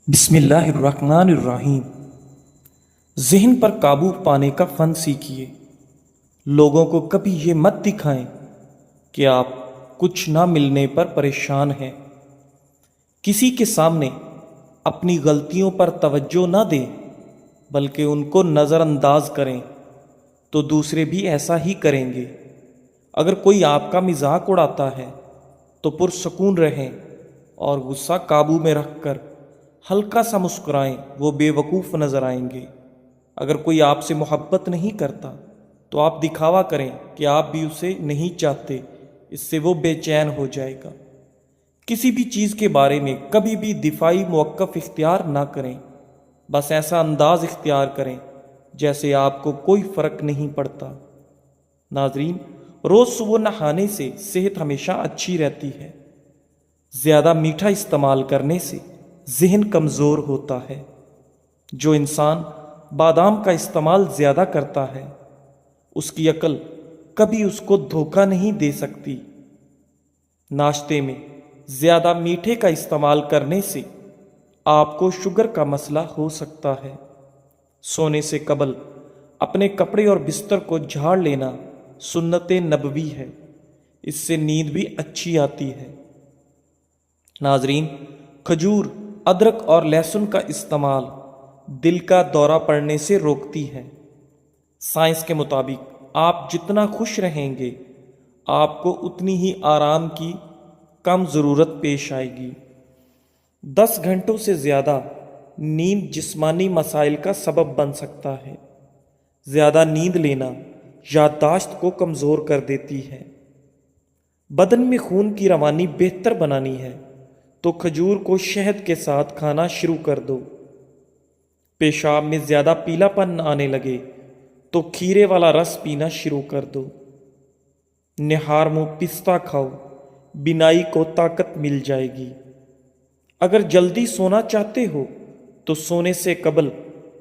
بسم اللہ الرحمن الرحیم۔ ذہن پر قابو پانے کا فن سیکھیے۔ لوگوں کو کبھی یہ مت دکھائیں کہ آپ کچھ نہ ملنے پر پریشان ہیں۔ کسی کے سامنے اپنی غلطیوں پر توجہ نہ دیں بلکہ ان کو نظر انداز کریں تو دوسرے بھی ایسا ہی کریں گے۔ اگر کوئی آپ کا مذاق اڑاتا ہے تو پرسکون رہیں اور غصہ قابو میں رکھ کر ہلکا سا مسکرائیں، وہ بے وقوف نظر آئیں گے۔ اگر کوئی آپ سے محبت نہیں کرتا تو آپ دکھاوا کریں کہ آپ بھی اسے نہیں چاہتے، اس سے وہ بے چین ہو جائے گا۔ کسی بھی چیز کے بارے میں کبھی بھی دفاعی موقف اختیار نہ کریں، بس ایسا انداز اختیار کریں جیسے آپ کو کوئی فرق نہیں پڑتا۔ ناظرین، روز صبح نہانے سے صحت ہمیشہ اچھی رہتی ہے۔ زیادہ میٹھا استعمال کرنے سے ذہن کمزور ہوتا ہے۔ جو انسان بادام کا استعمال زیادہ کرتا ہے اس کی عقل کبھی اس کو دھوکہ نہیں دے سکتی۔ ناشتے میں زیادہ میٹھے کا استعمال کرنے سے آپ کو شوگر کا مسئلہ ہو سکتا ہے۔ سونے سے قبل اپنے کپڑے اور بستر کو جھاڑ لینا سنت نبوی ہے، اس سے نیند بھی اچھی آتی ہے۔ ناظرین، کھجور، ادرک اور لہسن کا استعمال دل کا دورہ پڑنے سے روکتی ہے۔ سائنس کے مطابق آپ جتنا خوش رہیں گے آپ کو اتنی ہی آرام کی کم ضرورت پیش آئے گی۔ 10 گھنٹوں سے زیادہ نیند جسمانی مسائل کا سبب بن سکتا ہے۔ زیادہ نیند لینا یادداشت کو کمزور کر دیتی ہے۔ بدن میں خون کی روانی بہتر بنانی ہے تو کھجور کو شہد کے ساتھ کھانا شروع کر دو۔ پیشاب میں زیادہ پیلا پن آنے لگے تو کھیرے والا رس پینا شروع کر دو۔ نہار منہ پستہ کھاؤ، بینائی کو طاقت مل جائے گی۔ اگر جلدی سونا چاہتے ہو تو سونے سے قبل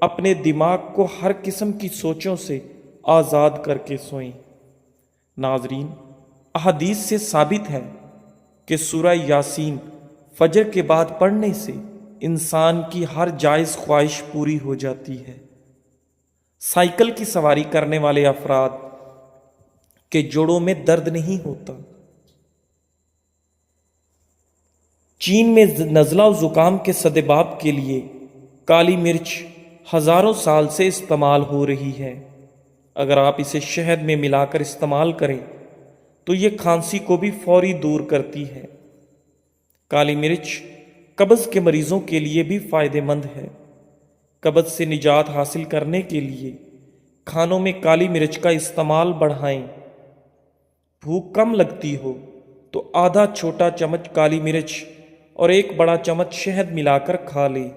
اپنے دماغ کو ہر قسم کی سوچوں سے آزاد کر کے سوئیں۔ ناظرین، احادیث سے ثابت ہے کہ سورہ یاسین فجر کے بعد پڑھنے سے انسان کی ہر جائز خواہش پوری ہو جاتی ہے۔ سائیکل کی سواری کرنے والے افراد کے جوڑوں میں درد نہیں ہوتا۔ چین میں نزلہ و زکام کے سدباب کے لیے کالی مرچ ہزاروں سال سے استعمال ہو رہی ہے۔ اگر آپ اسے شہد میں ملا کر استعمال کریں تو یہ کھانسی کو بھی فوری دور کرتی ہے۔ کالی مرچ قبض کے مریضوں کے لیے بھی فائدہ مند ہے۔ قبض سے نجات حاصل کرنے کے لیے کھانوں میں کالی مرچ کا استعمال بڑھائیں۔ بھوک کم لگتی ہو تو آدھا چھوٹا چمچ کالی مرچ اور 1 بڑا چمچ شہد ملا کر کھا لیں۔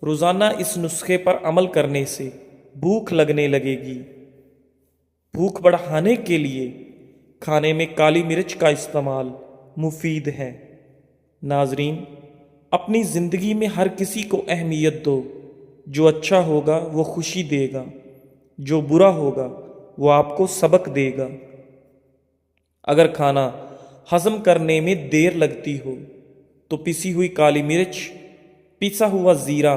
روزانہ اس نسخے پر عمل کرنے سے بھوک لگنے لگے گی۔ بھوک بڑھانے کے لیے کھانے میں کالی مرچ کا استعمال مفید ہے۔ ناظرین، اپنی زندگی میں ہر کسی کو اہمیت دو۔ جو اچھا ہوگا وہ خوشی دے گا، جو برا ہوگا وہ آپ کو سبق دے گا۔ اگر کھانا ہضم کرنے میں دیر لگتی ہو تو پسی ہوئی کالی مرچ، پسا ہوا زیرہ،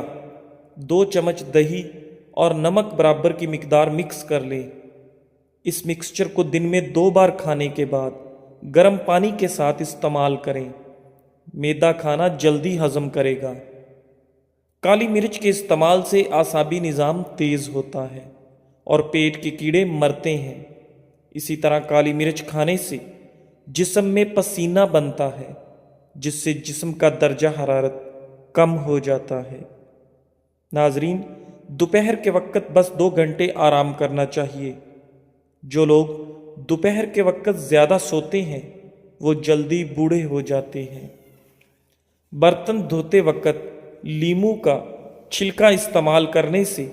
2 چمچ دہی اور نمک برابر کی مقدار مکس کر لیں۔ اس مکسچر کو دن میں 2 بار کھانے کے بعد گرم پانی کے ساتھ استعمال کریں۔ میدا کھانا جلدی ہضم کرے گا۔ کالی مرچ کے استعمال سے اعصابی نظام تیز ہوتا ہے اور پیٹ کے کیڑے مرتے ہیں۔ اسی طرح کالی مرچ کھانے سے جسم میں پسینہ بنتا ہے جس سے جسم کا درجہ حرارت کم ہو جاتا ہے۔ ناظرین، دوپہر کے وقت بس 2 گھنٹے آرام کرنا چاہیے۔ جو لوگ دوپہر کے وقت زیادہ سوتے ہیں وہ جلدی بوڑھے ہو جاتے ہیں۔ برتن دھوتے وقت لیموں کا چھلکا استعمال کرنے سے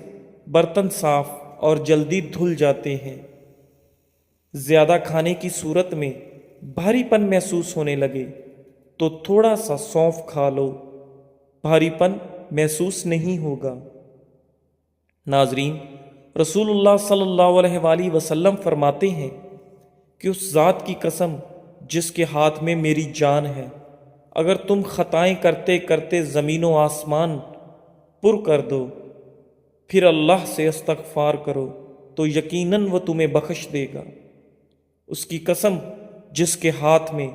برتن صاف اور جلدی دھل جاتے ہیں۔ زیادہ کھانے کی صورت میں بھاری پن محسوس ہونے لگے تو تھوڑا سا سونف کھا لو، بھاری پن محسوس نہیں ہوگا۔ ناظرین، رسول اللہ صلی اللہ علیہ وآلہ وسلم فرماتے ہیں کہ اس ذات کی قسم جس کے ہاتھ میں میری جان ہے، اگر تم خطائیں کرتے کرتے زمین و آسمان پر کر دو، پھر اللہ سے استغفار کرو تو یقیناً وہ تمہیں بخش دے گا۔ اس کی قسم جس کے ہاتھ میں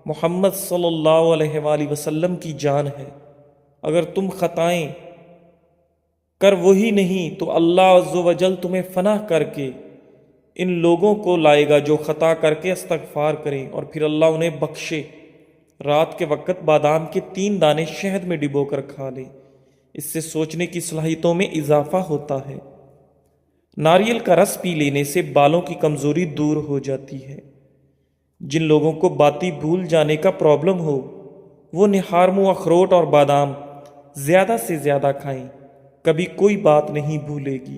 محمد صلی اللہ علیہ وآلہ وسلم کی جان ہے، اگر تم خطائیں کر وہی نہیں تو اللہ عز و جل تمہیں فنا کر کے ان لوگوں کو لائے گا جو خطا کر کے استغفار کریں اور پھر اللہ انہیں بخشے۔ رات کے وقت بادام کے 3 دانے شہد میں ڈبو کر کھا لیں، اس سے سوچنے کی صلاحیتوں میں اضافہ ہوتا ہے۔ ناریل کا رس پی لینے سے بالوں کی کمزوری دور ہو جاتی ہے۔ جن لوگوں کو باتی بھول جانے کا پرابلم ہو وہ نہارمو اخروٹ اور بادام زیادہ سے زیادہ کھائیں، کبھی کوئی بات نہیں بھولے گی۔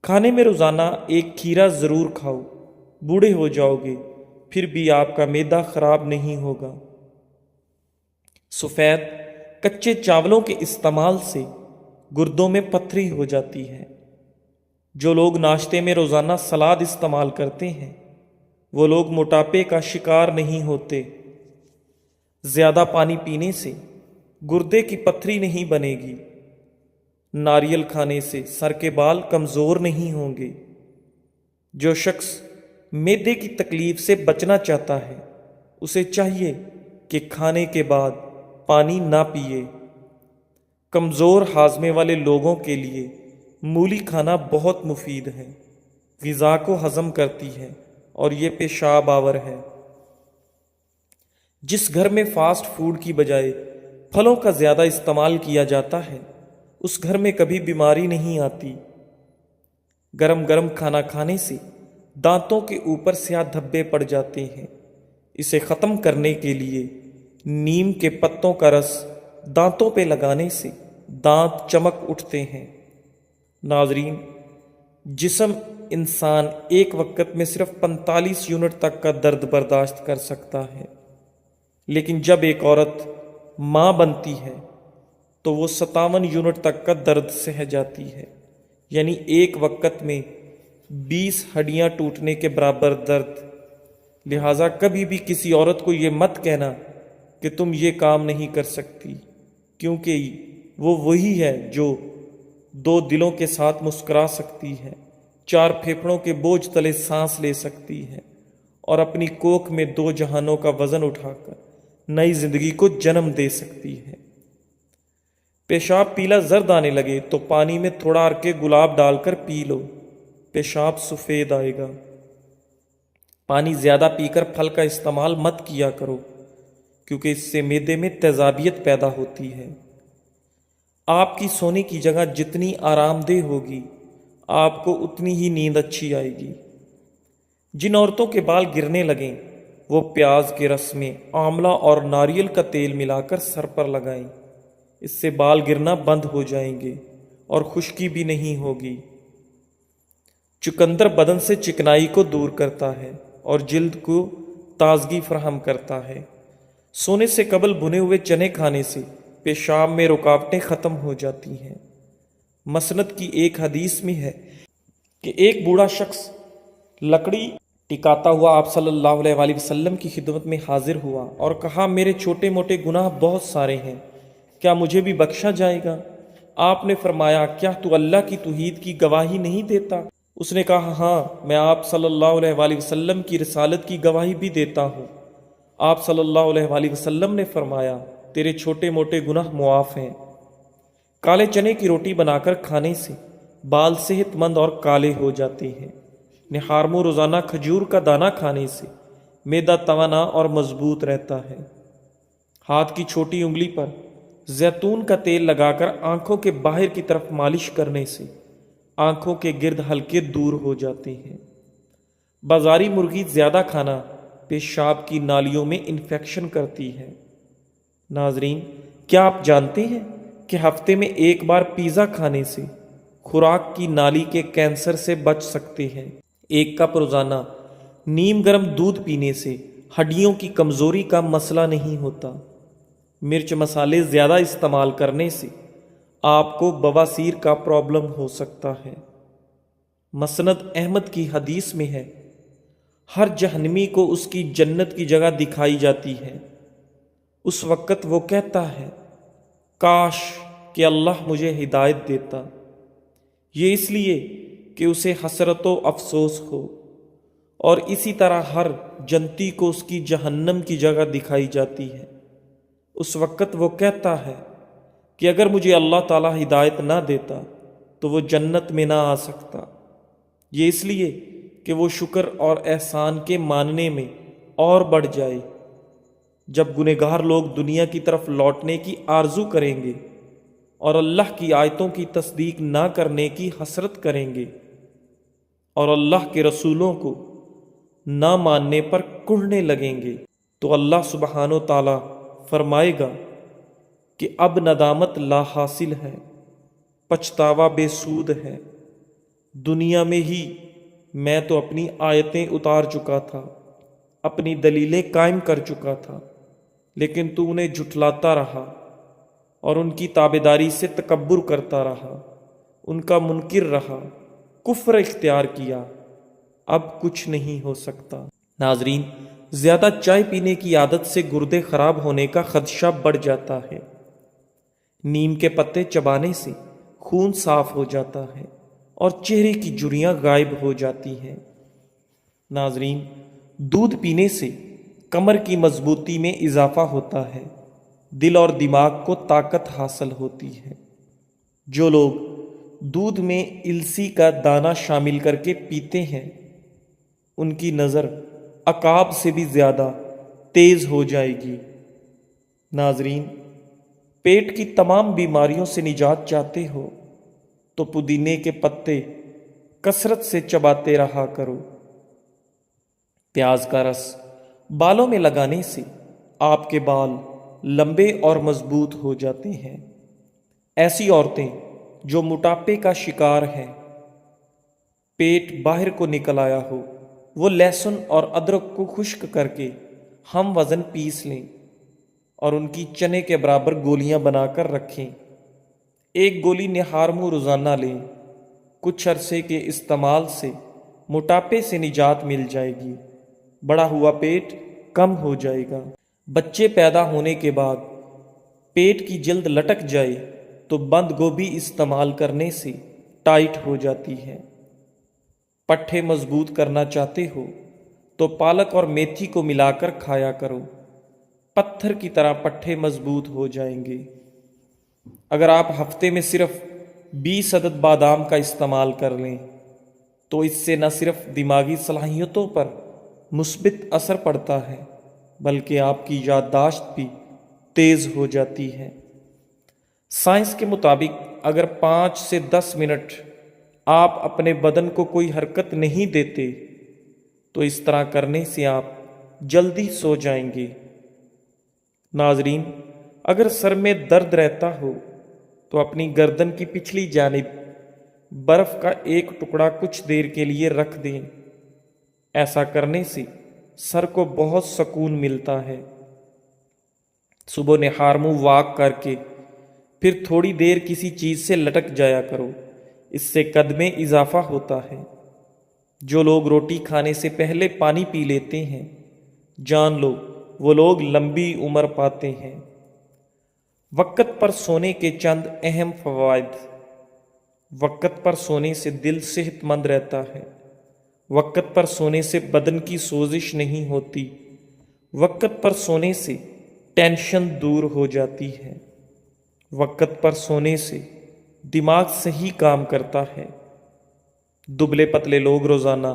کھانے میں روزانہ 1 کھیرا ضرور کھاؤ، بوڑھے ہو جاؤ گے پھر بھی آپ کا معدہ خراب نہیں ہوگا۔ سفید کچے چاولوں کے استعمال سے گردوں میں پتھری ہو جاتی ہے۔ جو لوگ ناشتے میں روزانہ سلاد استعمال کرتے ہیں وہ لوگ موٹاپے کا شکار نہیں ہوتے۔ زیادہ پانی پینے سے گردے کی پتھری نہیں بنے گی۔ ناریل کھانے سے سر کے بال کمزور نہیں ہوں گے۔ جو شخص معدے کی تکلیف سے بچنا چاہتا ہے اسے چاہیے کہ کھانے کے بعد پانی نہ پیے۔ کمزور ہاضمے والے لوگوں کے لیے مولی کھانا بہت مفید ہے، غذا کو ہضم کرتی ہے اور یہ پیشاب آور ہے۔ جس گھر میں فاسٹ فوڈ کی بجائے پھلوں کا زیادہ استعمال کیا جاتا ہے اس گھر میں کبھی بیماری نہیں آتی۔ گرم گرم کھانا کھانے سے دانتوں کے اوپر سیاہ دھبے پڑ جاتے ہیں۔ اسے ختم کرنے کے لیے نیم کے پتوں کا رس دانتوں پہ لگانے سے دانت چمک اٹھتے ہیں۔ ناظرین، جسم انسان ایک وقت میں صرف 45 یونٹ تک کا درد برداشت کر سکتا ہے، لیکن جب ایک عورت ماں بنتی ہے تو وہ 57 یونٹ تک کا درد سہ جاتی ہے، یعنی ایک وقت میں 20 ہڈیاں ٹوٹنے کے برابر درد۔ لہٰذا کبھی بھی کسی عورت کو یہ مت کہنا کہ تم یہ کام نہیں کر سکتی، کیونکہ وہ وہی ہے جو 2 دلوں کے ساتھ مسکرا سکتی ہے، 4 پھیپھڑوں کے بوجھ تلے سانس لے سکتی ہے اور اپنی کوکھ میں 2 جہانوں کا وزن اٹھا کر نئی زندگی کو جنم دے سکتی ہے۔ پیشاب پیلا زرد آنے لگے تو پانی میں تھوڑا عرق گلاب ڈال کر پی لو، پیشاب سفید آئے گا۔ پانی زیادہ پی کر پھل کا استعمال مت کیا کرو کیونکہ اس سے معدے میں تیزابیت پیدا ہوتی ہے۔ آپ کی سونے کی جگہ جتنی آرام دہ ہوگی آپ کو اتنی ہی نیند اچھی آئے گی۔ جن عورتوں کے بال گرنے لگیں وہ پیاز کے رس میں آملہ اور ناریل کا تیل ملا کر سر پر لگائیں، اس سے بال گرنا بند ہو جائیں گے اور خشکی بھی نہیں ہوگی۔ چقندر بدن سے چکنائی کو دور کرتا ہے اور جلد کو تازگی فراہم کرتا ہے۔ سونے سے قبل بھنے ہوئے چنے کھانے سے پیشاب میں رکاوٹیں ختم ہو جاتی ہیں۔ مسند کی ایک حدیث میں ہے کہ ایک بوڑھا شخص لکڑی ٹکاتا ہوا آپ صلی اللہ علیہ وآلہ وسلم کی خدمت میں حاضر ہوا اور کہا، میرے چھوٹے موٹے گناہ بہت سارے ہیں، کیا مجھے بھی بخشا جائے گا؟ آپ نے فرمایا، کیا تو اللہ کی توحید کی گواہی نہیں دیتا؟ اس نے کہا، ہاں، میں آپ صلی اللہ علیہ وآلہ وسلم کی رسالت کی گواہی بھی دیتا ہوں۔ آپ صلی اللہ علیہ وآلہ وسلم نے فرمایا، تیرے چھوٹے موٹے گناہ معاف ہیں۔ کالے چنے کی روٹی بنا کر کھانے سے بال صحت مند اور کالے ہو جاتے ہیں۔ نہارمو روزانہ کھجور کا دانہ کھانے سے معدہ توانا اور مضبوط رہتا ہے۔ ہاتھ کی چھوٹی انگلی پر زیتون کا تیل لگا کر آنکھوں کے باہر کی طرف مالش کرنے سے آنکھوں کے گرد ہلکے دور ہو جاتے ہیں۔ بازاری مرغی زیادہ کھانا پیشاب کی نالیوں میں انفیکشن کرتی ہے۔ ناظرین، کیا آپ جانتے ہیں کہ ہفتے میں 1 بار پیزا کھانے سے خوراک کی نالی کے کینسر سے بچ سکتے ہیں؟ 1 کپ روزانہ نیم گرم دودھ پینے سے ہڈیوں کی کمزوری کا مسئلہ نہیں ہوتا۔ مرچ مسالے زیادہ استعمال کرنے سے آپ کو بواسیر کا پرابلم ہو سکتا ہے۔ مسند احمد کی حدیث میں ہے، ہر جہنمی کو اس کی جنت کی جگہ دکھائی جاتی ہے۔ اس وقت وہ کہتا ہے، کاش کہ اللہ مجھے ہدایت دیتا، یہ اس لیے کہ اسے حسرت و افسوس ہو، اور اسی طرح ہر جنتی کو اس کی جہنم کی جگہ دکھائی جاتی ہے۔ اس وقت وہ کہتا ہے کہ اگر مجھے اللہ تعالیٰ ہدایت نہ دیتا تو وہ جنت میں نہ آ سکتا، یہ اس لیے کہ وہ شکر اور احسان کے ماننے میں اور بڑھ جائے۔ جب گنہگار لوگ دنیا کی طرف لوٹنے کی آرزو کریں گے اور اللہ کی آیتوں کی تصدیق نہ کرنے کی حسرت کریں گے اور اللہ کے رسولوں کو نہ ماننے پر کڑھنے لگیں گے، تو اللہ سبحانہ و تعالیٰ فرمائے گا کہ اب ندامت لا حاصل ہے، پچھتاوا بے سود ہے۔ دنیا میں ہی میں تو اپنی آیتیں اتار چکا تھا، اپنی دلیلیں قائم کر چکا تھا، لیکن تو انہیں جھٹلاتا رہا اور ان کی تابعداری سے تکبر کرتا رہا، ان کا منکر رہا، کفر اختیار کیا، اب کچھ نہیں ہو سکتا۔ ناظرین، زیادہ چائے پینے کی عادت سے گردے خراب ہونے کا خدشہ بڑھ جاتا ہے۔ نیم کے پتے چبانے سے خون صاف ہو جاتا ہے اور چہرے کی جھریاں غائب ہو جاتی ہیں۔ ناظرین، دودھ پینے سے کمر کی مضبوطی میں اضافہ ہوتا ہے، دل اور دماغ کو طاقت حاصل ہوتی ہے۔ جو لوگ دودھ میں السی کا دانہ شامل کر کے پیتے ہیں، ان کی نظر عقاب سے بھی زیادہ تیز ہو جائے گی۔ ناظرین، پیٹ کی تمام بیماریوں سے نجات چاہتے ہو تو پودینے کے پتے کثرت سے چباتے رہا کرو۔ پیاز کا رس بالوں میں لگانے سے آپ کے بال لمبے اور مضبوط ہو جاتے ہیں۔ ایسی عورتیں جو موٹاپے کا شکار ہیں، پیٹ باہر کو نکل آیا ہو، وہ لہسن اور ادرک کو خشک کر کے ہم وزن پیس لیں اور ان کی چنے کے برابر گولیاں بنا کر رکھیں۔ ایک گولی نہار منہ روزانہ لیں۔ کچھ عرصے کے استعمال سے موٹاپے سے نجات مل جائے گی، بڑا ہوا پیٹ کم ہو جائے گا۔ بچے پیدا ہونے کے بعد پیٹ کی جلد لٹک جائے تو بند گوبھی استعمال کرنے سے ٹائٹ ہو جاتی ہے۔ پٹھے مضبوط کرنا چاہتے ہو تو پالک اور میتھی کو ملا کر کھایا کرو، پتھر کی طرح پٹھے مضبوط ہو جائیں گے۔ اگر آپ ہفتے میں صرف 20 عدد بادام کا استعمال کر لیں تو اس سے نہ صرف دماغی صلاحیتوں پر مثبت اثر پڑتا ہے بلکہ آپ کی یادداشت بھی تیز ہو جاتی ہے۔ سائنس کے مطابق اگر 5 سے 10 منٹ آپ اپنے بدن کو کوئی حرکت نہیں دیتے تو اس طرح کرنے سے آپ جلدی سو جائیں گے۔ ناظرین، اگر سر میں درد رہتا ہو تو اپنی گردن کی پچھلی جانب برف کا ایک ٹکڑا کچھ دیر کے لیے رکھ دیں۔ ایسا کرنے سے سر کو بہت سکون ملتا ہے۔ صبح نہار منہ واک کر کے پھر تھوڑی دیر کسی چیز سے لٹک جایا کرو، اس سے قد میں اضافہ ہوتا ہے۔ جو لوگ روٹی کھانے سے پہلے پانی پی لیتے ہیں، جان لو وہ لوگ لمبی عمر پاتے ہیں۔ وقت پر سونے کے چند اہم فوائد۔ وقت پر سونے سے دل صحت مند رہتا ہے۔ وقت پر سونے سے بدن کی سوزش نہیں ہوتی۔ وقت پر سونے سے ٹینشن دور ہو جاتی ہے۔ وقت پر سونے سے دماغ صحیح کام کرتا ہے۔ دبلے پتلے لوگ روزانہ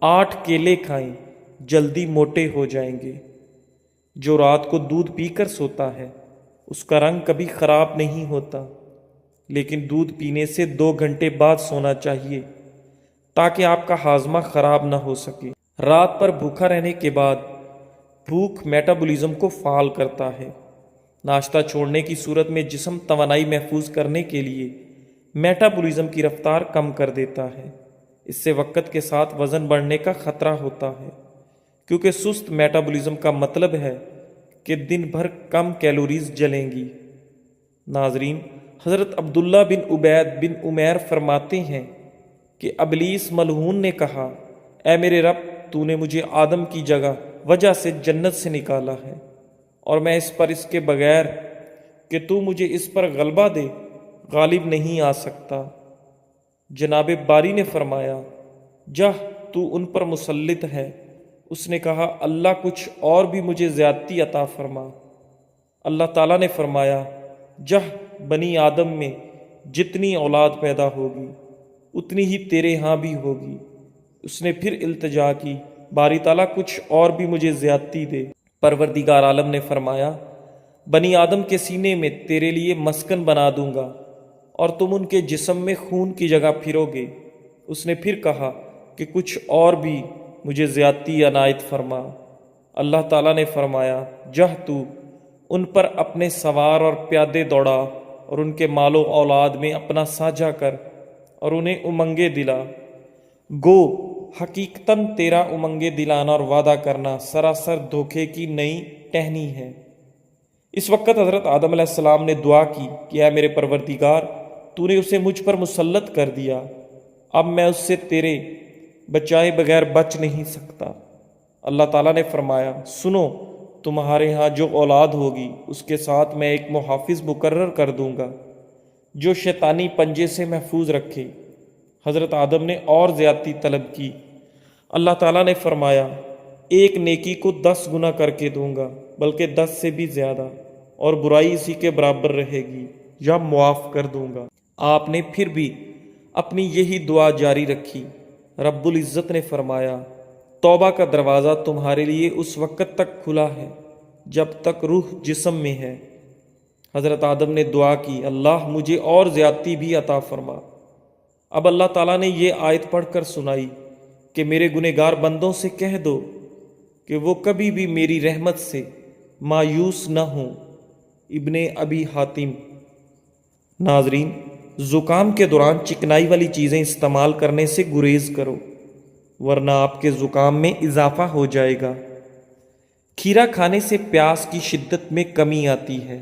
8 کیلے کھائیں، جلدی موٹے ہو جائیں گے۔ جو رات کو دودھ پی کر سوتا ہے اس کا رنگ کبھی خراب نہیں ہوتا، لیکن دودھ پینے سے 2 گھنٹے بعد سونا چاہیے تاکہ آپ کا ہاضمہ خراب نہ ہو سکے۔ رات پر بھوکا رہنے کے بعد بھوک میٹابولزم کو فعال کرتا ہے۔ ناشتہ چھوڑنے کی صورت میں جسم توانائی محفوظ کرنے کے لیے میٹابولزم کی رفتار کم کر دیتا ہے۔ اس سے وقت کے ساتھ وزن بڑھنے کا خطرہ ہوتا ہے، کیونکہ سست میٹابولزم کا مطلب ہے کہ دن بھر کم کیلوریز جلیں گی۔ ناظرین، حضرت عبداللہ بن عبید بن عمیر فرماتے ہیں کہ ابلیس ملعون نے کہا، اے میرے رب، تو نے مجھے آدم کی وجہ سے جنت سے نکالا ہے، اور میں اس کے بغیر کہ تو مجھے اس پر غلبہ دے غالب نہیں آ سکتا۔ جناب باری نے فرمایا، جا تو ان پر مسلط ہے۔ اس نے کہا، اللہ کچھ اور بھی مجھے زیادتی عطا فرما۔ اللہ تعالیٰ نے فرمایا، جا بنی آدم میں جتنی اولاد پیدا ہوگی اتنی ہی تیرے ہاں بھی ہوگی۔ اس نے پھر التجا کی، باری تعالیٰ کچھ اور بھی مجھے زیادتی دے۔ پروردگار عالم نے فرمایا، بنی آدم کے سینے میں تیرے لیے مسکن بنا دوں گا اور تم ان کے جسم میں خون کی جگہ پھرو گے۔ اس نے پھر کہا کہ کچھ اور بھی مجھے زیادتی عنایت فرما۔ اللہ تعالیٰ نے فرمایا، جا تو ان پر اپنے سوار اور پیادے دوڑا اور ان کے مال و اولاد میں اپنا ساجھا کر اور انہیں امنگیں دلا۔ گو حقیقتاً تیرا امنگیں دلانا اور وعدہ کرنا سراسر دھوکے کی نئی ٹہنی ہے۔ اس وقت حضرت آدم علیہ السلام نے دعا کی کہ اے میرے پروردگار، تو نے اسے مجھ پر مسلط کر دیا، اب میں اس سے تیرے بچائے بغیر بچ نہیں سکتا۔ اللہ تعالیٰ نے فرمایا، سنو، تمہارے ہاں جو اولاد ہوگی اس کے ساتھ میں ایک محافظ مقرر کر دوں گا جو شیطانی پنجے سے محفوظ رکھے۔ حضرت آدم نے اور زیادتی طلب کی۔ اللہ تعالیٰ نے فرمایا، ایک نیکی کو 10 گنا کر کے دوں گا، بلکہ 10 سے بھی زیادہ، اور برائی اسی کے برابر رہے گی یا معاف کر دوں گا۔ آپ نے پھر بھی اپنی یہی دعا جاری رکھی۔ رب العزت نے فرمایا، توبہ کا دروازہ تمہارے لیے اس وقت تک کھلا ہے جب تک روح جسم میں ہے۔ حضرت آدم نے دعا کی، اللہ مجھے اور زیادتی بھی عطا فرما۔ اب اللہ تعالیٰ نے یہ آیت پڑھ کر سنائی کہ میرے گنہگار بندوں سے کہہ دو کہ وہ کبھی بھی میری رحمت سے مایوس نہ ہوں۔ ابن ابی حاتم۔ ناظرین، زکام کے دوران چکنائی والی چیزیں استعمال کرنے سے گریز کرو، ورنہ آپ کے زکام میں اضافہ ہو جائے گا۔ کھیرا کھانے سے پیاس کی شدت میں کمی آتی ہے،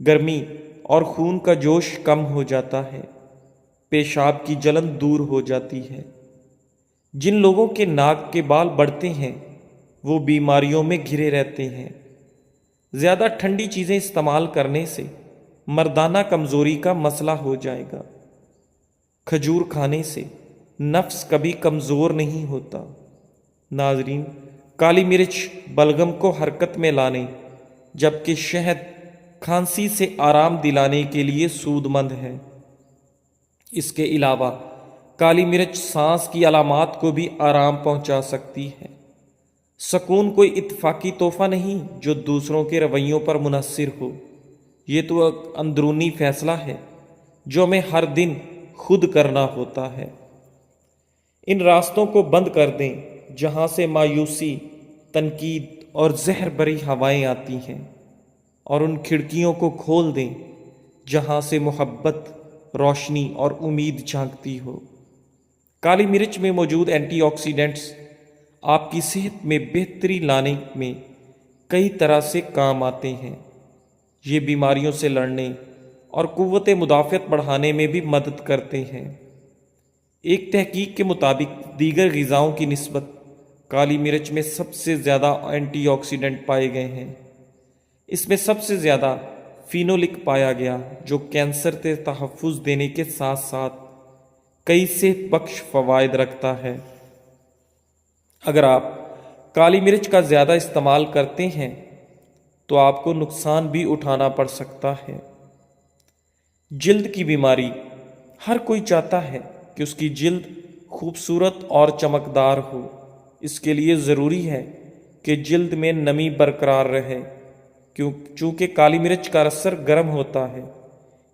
گرمی اور خون کا جوش کم ہو جاتا ہے، پیشاب کی جلن دور ہو جاتی ہے۔ جن لوگوں کے ناک کے بال بڑھتے ہیں وہ بیماریوں میں گھرے رہتے ہیں۔ زیادہ ٹھنڈی چیزیں استعمال کرنے سے مردانہ کمزوری کا مسئلہ ہو جائے گا۔ کھجور کھانے سے نفس کبھی کمزور نہیں ہوتا۔ ناظرین، کالی مرچ بلغم کو حرکت میں لانے جبکہ شہد کھانسی سے آرام دلانے کے لیے سود مند ہے۔ اس کے علاوہ کالی مرچ سانس کی علامات کو بھی آرام پہنچا سکتی ہے۔ سکون کوئی اتفاقی تحفہ نہیں جو دوسروں کے رویوں پر منحصر ہو، یہ تو ایک اندرونی فیصلہ ہے جو ہمیں ہر دن خود کرنا ہوتا ہے۔ ان راستوں کو بند کر دیں جہاں سے مایوسی، تنقید اور زہر بری ہوائیں آتی ہیں، اور ان کھڑکیوں کو کھول دیں جہاں سے محبت، روشنی اور امید جھانکتی ہو۔ کالی مرچ میں موجود اینٹی آکسیڈنٹس آپ کی صحت میں بہتری لانے میں کئی طرح سے کام آتے ہیں۔ یہ بیماریوں سے لڑنے اور قوت مدافعت بڑھانے میں بھی مدد کرتے ہیں۔ ایک تحقیق کے مطابق دیگر غذاؤں کی نسبت کالی مرچ میں سب سے زیادہ اینٹی آکسیڈنٹ پائے گئے ہیں۔ اس میں سب سے زیادہ فینولک پایا گیا جو کینسر سے تحفظ دینے کے ساتھ ساتھ کئی صحت بخش فوائد رکھتا ہے۔ اگر آپ کالی مرچ کا زیادہ استعمال کرتے ہیں تو آپ کو نقصان بھی اٹھانا پڑ سکتا ہے۔ جلد کی بیماری، ہر کوئی چاہتا ہے کہ اس کی جلد خوبصورت اور چمکدار ہو۔ اس کے لیے ضروری ہے کہ جلد میں نمی برقرار رہے، چونکہ کالی مرچ کا اثر گرم ہوتا ہے،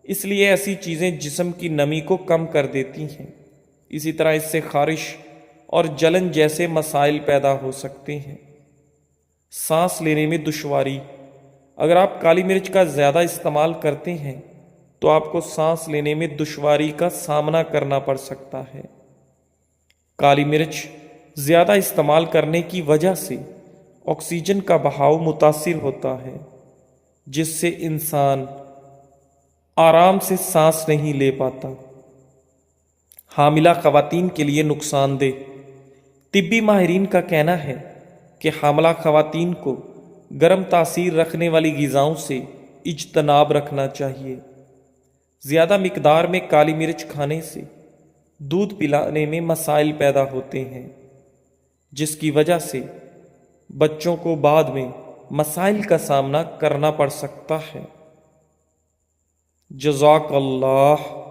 اس لیے ایسی چیزیں جسم کی نمی کو کم کر دیتی ہیں۔ اسی طرح اس سے خارش اور جلن جیسے مسائل پیدا ہو سکتے ہیں۔ سانس لینے میں دشواری، اگر آپ کالی مرچ کا زیادہ استعمال کرتے ہیں تو آپ کو سانس لینے میں دشواری کا سامنا کرنا پڑ سکتا ہے۔ کالی مرچ زیادہ استعمال کرنے کی وجہ سے آکسیجن کا بہاؤ متاثر ہوتا ہے، جس سے انسان آرام سے سانس نہیں لے پاتا۔ حاملہ خواتین کے لیے نقصان دہ، طبی ماہرین کا کہنا ہے کہ حاملہ خواتین کو گرم تاثیر رکھنے والی غذاؤں سے اجتناب رکھنا چاہیے۔ زیادہ مقدار میں کالی مرچ کھانے سے دودھ پلانے میں مسائل پیدا ہوتے ہیں، جس کی وجہ سے بچوں کو بعد میں مسائل کا سامنا کرنا پڑ سکتا ہے۔ جزاک اللہ۔